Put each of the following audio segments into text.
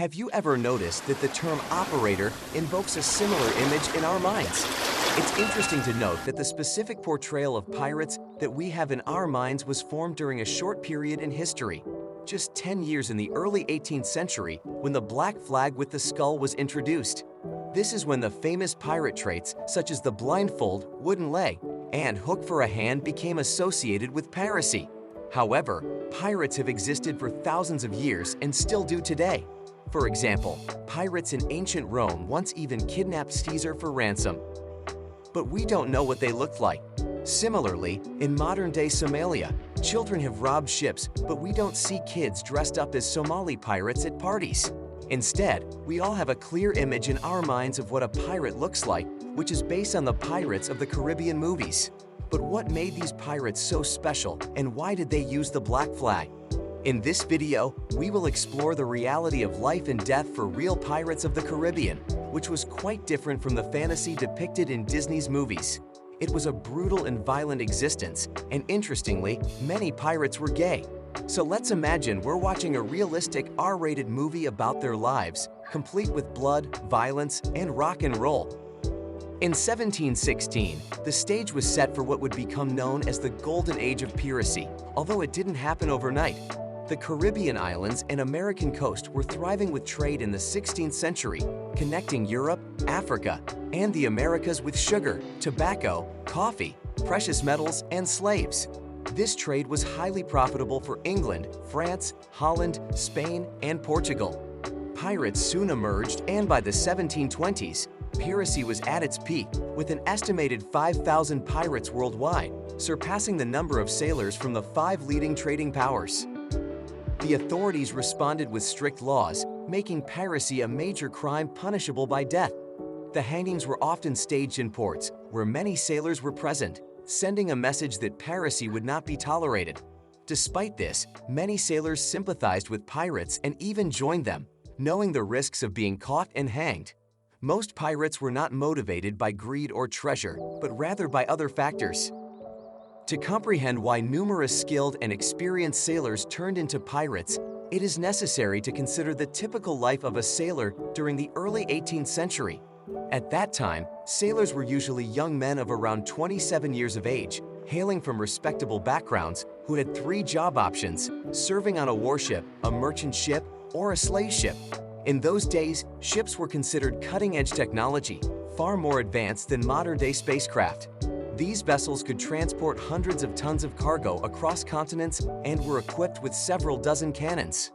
Have you ever noticed that the term operator invokes a similar image in our minds? It's interesting to note that the specific portrayal of pirates that we have in our minds was formed during a short period in history. Just 10 years in the early 18th century when the black flag with the skull was introduced. This is when the famous pirate traits such as the blindfold, wooden leg, and hook for a hand became associated with piracy. However, pirates have existed for thousands of years and still do today. For example, pirates in ancient Rome once even kidnapped Caesar for ransom. But we don't know what they looked like. Similarly, in modern-day Somalia, children have robbed ships, but we don't see kids dressed up as Somali pirates at parties. Instead, we all have a clear image in our minds of what a pirate looks like, which is based on the Pirates of the Caribbean movies. But what made these pirates so special, and why did they use the black flag? In this video, we will explore the reality of life and death for real pirates of the Caribbean, which was quite different from the fantasy depicted in Disney's movies. It was a brutal and violent existence, and interestingly, many pirates were gay. So let's imagine we're watching a realistic R-rated movie about their lives, complete with blood, violence, and rock and roll. In 1716, the stage was set for what would become known as the Golden Age of Piracy, although it didn't happen overnight. The Caribbean islands and American coast were thriving with trade in the 16th century, connecting Europe, Africa, and the Americas with sugar, tobacco, coffee, precious metals, and slaves. This trade was highly profitable for England, France, Holland, Spain, and Portugal. Pirates soon emerged, and by the 1720s, piracy was at its peak, with an estimated 5,000 pirates worldwide, surpassing the number of sailors from the 5 leading trading powers. The authorities responded with strict laws, making piracy a major crime punishable by death. The hangings were often staged in ports, where many sailors were present, sending a message that piracy would not be tolerated. Despite this, many sailors sympathized with pirates and even joined them, knowing the risks of being caught and hanged. Most pirates were not motivated by greed or treasure, but rather by other factors. To comprehend why numerous skilled and experienced sailors turned into pirates, it is necessary to consider the typical life of a sailor during the early 18th century. At that time, sailors were usually young men of around 27 years of age, hailing from respectable backgrounds, who had 3 job options: serving on a warship, a merchant ship, or a slave ship. In those days, ships were considered cutting-edge technology, far more advanced than modern-day spacecraft. These vessels could transport hundreds of tons of cargo across continents and were equipped with several dozen cannons.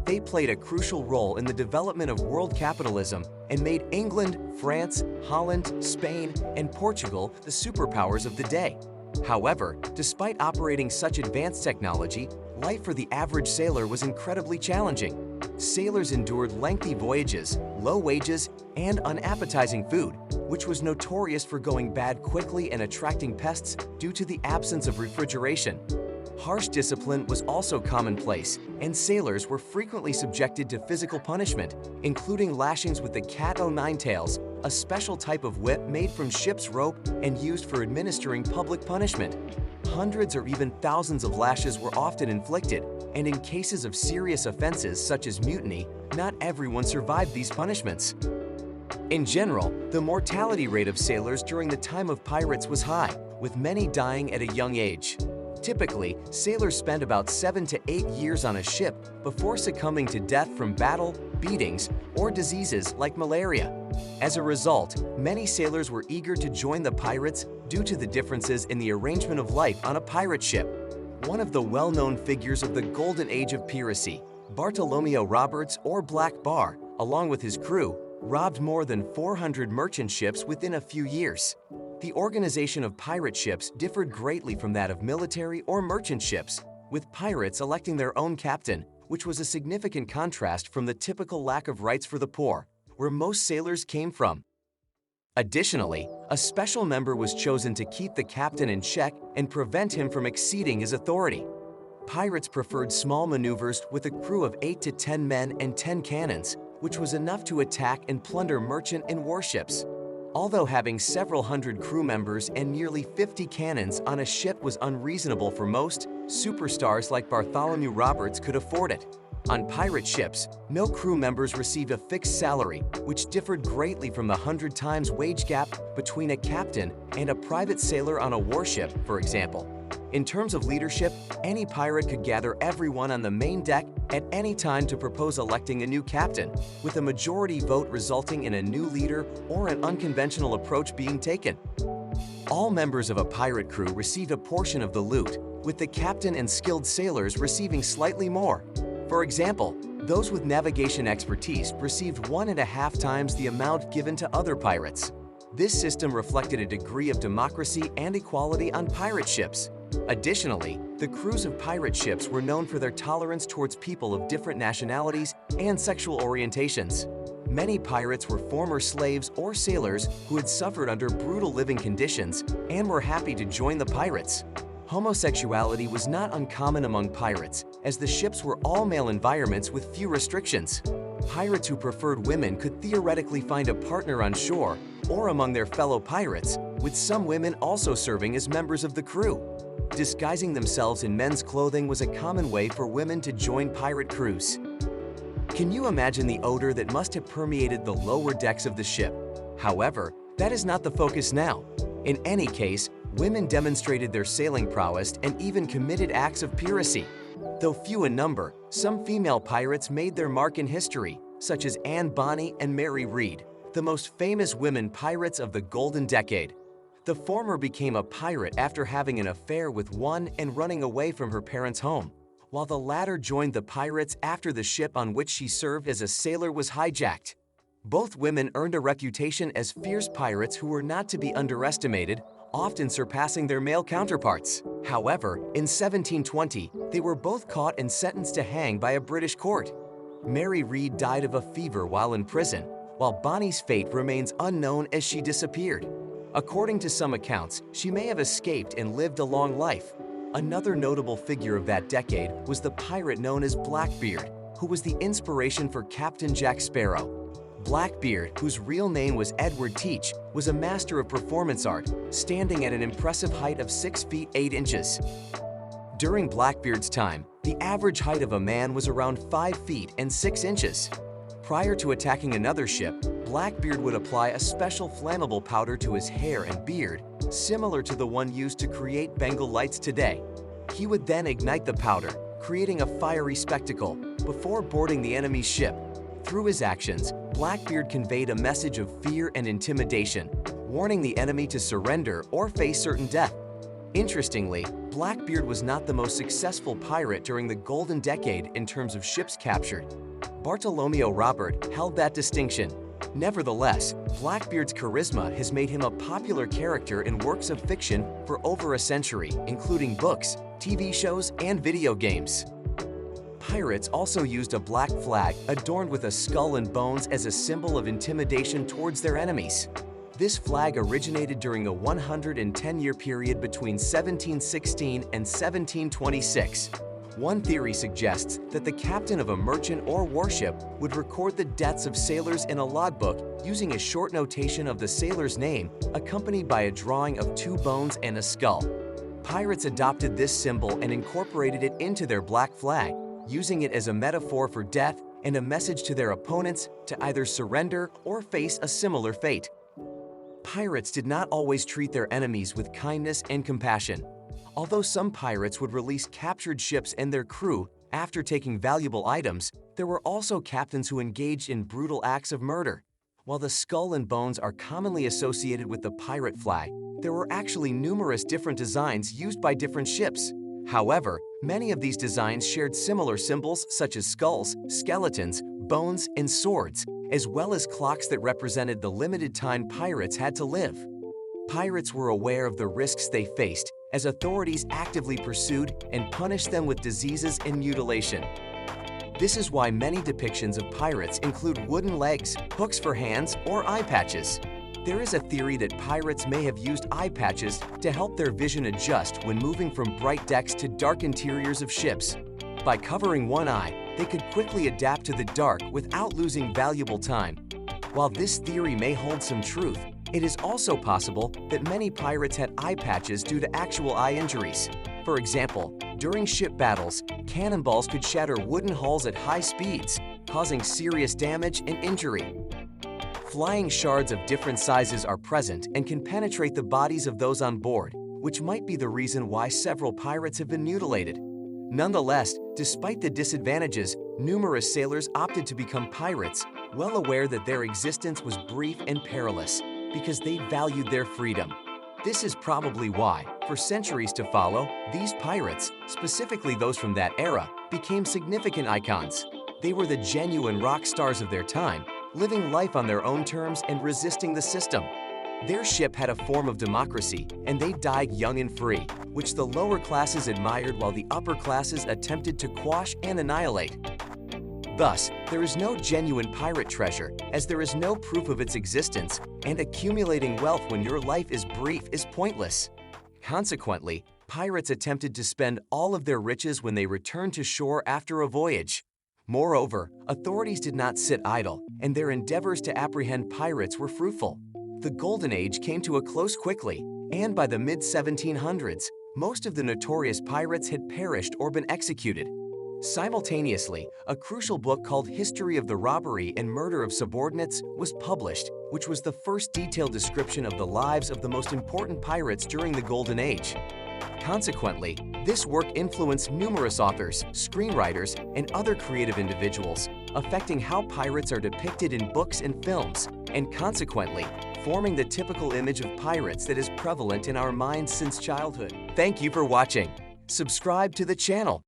They played a crucial role in the development of world capitalism and made England, France, Holland, Spain, and Portugal the superpowers of the day. However, despite operating such advanced technology, life for the average sailor was incredibly challenging. Sailors endured lengthy voyages, low wages, and unappetizing food, which was notorious for going bad quickly and attracting pests due to the absence of refrigeration. Harsh discipline was also commonplace, and sailors were frequently subjected to physical punishment, including lashings with the cat-o'-nine tails, a special type of whip made from ship's rope and used for administering public punishment. Hundreds or even thousands of lashes were often inflicted, and in cases of serious offenses such as mutiny, not everyone survived these punishments. In general, the mortality rate of sailors during the time of pirates was high, with many dying at a young age. Typically, sailors spent about 7 to 8 years on a ship before succumbing to death from battle, beatings, or diseases like malaria. As a result, many sailors were eager to join the pirates due to the differences in the arrangement of life on a pirate ship. One of the well-known figures of the Golden Age of Piracy, Bartholomew Roberts, or Black Bar, along with his crew, robbed more than 400 merchant ships within a few years. The organization of pirate ships differed greatly from that of military or merchant ships, with pirates electing their own captain, which was a significant contrast from the typical lack of rights for the poor, where most sailors came from. Additionally, a special member was chosen to keep the captain in check and prevent him from exceeding his authority. Pirates preferred small maneuvers with a crew of 8 to 10 men and 10 cannons, which was enough to attack and plunder merchant and warships. Although having several hundred crew members and nearly 50 cannons on a ship was unreasonable for most, superstars like Bartholomew Roberts could afford it. On pirate ships, no crew members received a fixed salary, which differed greatly from the 100 times wage gap between a captain and a private sailor on a warship, for example. In terms of leadership, any pirate could gather everyone on the main deck at any time to propose electing a new captain, with a majority vote resulting in a new leader or an unconventional approach being taken. All members of a pirate crew received a portion of the loot, with the captain and skilled sailors receiving slightly more. For example, those with navigation expertise received 1.5 times the amount given to other pirates. This system reflected a degree of democracy and equality on pirate ships. Additionally, the crews of pirate ships were known for their tolerance towards people of different nationalities and sexual orientations. Many pirates were former slaves or sailors who had suffered under brutal living conditions and were happy to join the pirates. Homosexuality was not uncommon among pirates, as the ships were all-male environments with few restrictions. Pirates who preferred women could theoretically find a partner on shore or among their fellow pirates, with some women also serving as members of the crew. Disguising themselves in men's clothing was a common way for women to join pirate crews. Can you imagine the odor that must have permeated the lower decks of the ship? However, that is not the focus now. In any case, women demonstrated their sailing prowess and even committed acts of piracy. Though few in number, some female pirates made their mark in history, such as Bonny and Mary Read, the most famous women pirates of the Golden Decade. The former became a pirate after having an affair with one and running away from her parents' home, while the latter joined the pirates after the ship on which she served as a sailor was hijacked. Both women earned a reputation as fierce pirates who were not to be underestimated, often surpassing their male counterparts. However, in 1720, they were both caught and sentenced to hang by a British court. Mary Read died of a fever while in prison, while Bonny's fate remains unknown as she disappeared. According to some accounts, she may have escaped and lived a long life. Another notable figure of that decade was the pirate known as Blackbeard, who was the inspiration for Captain Jack Sparrow. Blackbeard, whose real name was Edward Teach, was a master of performance art, standing at an impressive height of 6 feet 8 inches. During Blackbeard's time, the average height of a man was around 5 feet and 6 inches. Prior to attacking another ship, Blackbeard would apply a special flammable powder to his hair and beard, similar to the one used to create Bengal lights today. He would then ignite the powder, creating a fiery spectacle, before boarding the enemy's ship. Through his actions, Blackbeard conveyed a message of fear and intimidation, warning the enemy to surrender or face certain death. Interestingly, Blackbeard was not the most successful pirate during the Golden Decade in terms of ships captured. Bartolomeo Robert held that distinction. Nevertheless, Blackbeard's charisma has made him a popular character in works of fiction for over a century, including books, TV shows, and video games. Pirates also used a black flag adorned with a skull and bones as a symbol of intimidation towards their enemies. This flag originated during a 110-year period between 1716 and 1726. One theory suggests that the captain of a merchant or warship would record the deaths of sailors in a logbook using a short notation of the sailor's name accompanied by a drawing of 2 bones and a skull. Pirates adopted this symbol and incorporated it into their black flag, using it as a metaphor for death and a message to their opponents to either surrender or face a similar fate. Pirates did not always treat their enemies with kindness and compassion. Although some pirates would release captured ships and their crew after taking valuable items, there were also captains who engaged in brutal acts of murder. While the skull and bones are commonly associated with the pirate flag, there were actually numerous different designs used by different ships. However, many of these designs shared similar symbols such as skulls, skeletons, bones, and swords, as well as clocks that represented the limited time pirates had to live. Pirates were aware of the risks they faced, as authorities actively pursued and punished them with diseases and mutilation. This is why many depictions of pirates include wooden legs, hooks for hands, or eye patches. There is a theory that pirates may have used eye patches to help their vision adjust when moving from bright decks to dark interiors of ships. By covering one eye, they could quickly adapt to the dark without losing valuable time. While this theory may hold some truth, it is also possible that many pirates had eye patches due to actual eye injuries. For example, During ship battles, cannonballs could shatter wooden hulls at high speeds, causing serious damage and injury. Flying shards of different sizes are present and can penetrate the bodies of those on board, which might be the reason why several pirates have been mutilated. Nonetheless, despite the disadvantages, numerous sailors opted to become pirates, well aware that their existence was brief and perilous, because they valued their freedom. This is probably why, for centuries to follow, these pirates, specifically those from that era, became significant icons. They were the genuine rock stars of their time, living life on their own terms and resisting the system. Their ship had a form of democracy, and they died young and free, which the lower classes admired while the upper classes attempted to quash and annihilate. Thus, there is no genuine pirate treasure, as there is no proof of its existence, and accumulating wealth when your life is brief is pointless. Consequently, pirates attempted to spend all of their riches when they returned to shore after a voyage. Moreover, authorities did not sit idle, and their endeavors to apprehend pirates were fruitful. The Golden Age came to a close quickly, and by the mid-1700s, most of the notorious pirates had perished or been executed. Simultaneously, a crucial book called History of the Robbery and Murder of Subordinates was published, which was the first detailed description of the lives of the most important pirates during the Golden Age. Consequently, this work influenced numerous authors, screenwriters, and other creative individuals, affecting how pirates are depicted in books and films, and consequently, forming the typical image of pirates that is prevalent in our minds since childhood. Thank you for watching. Subscribe to the channel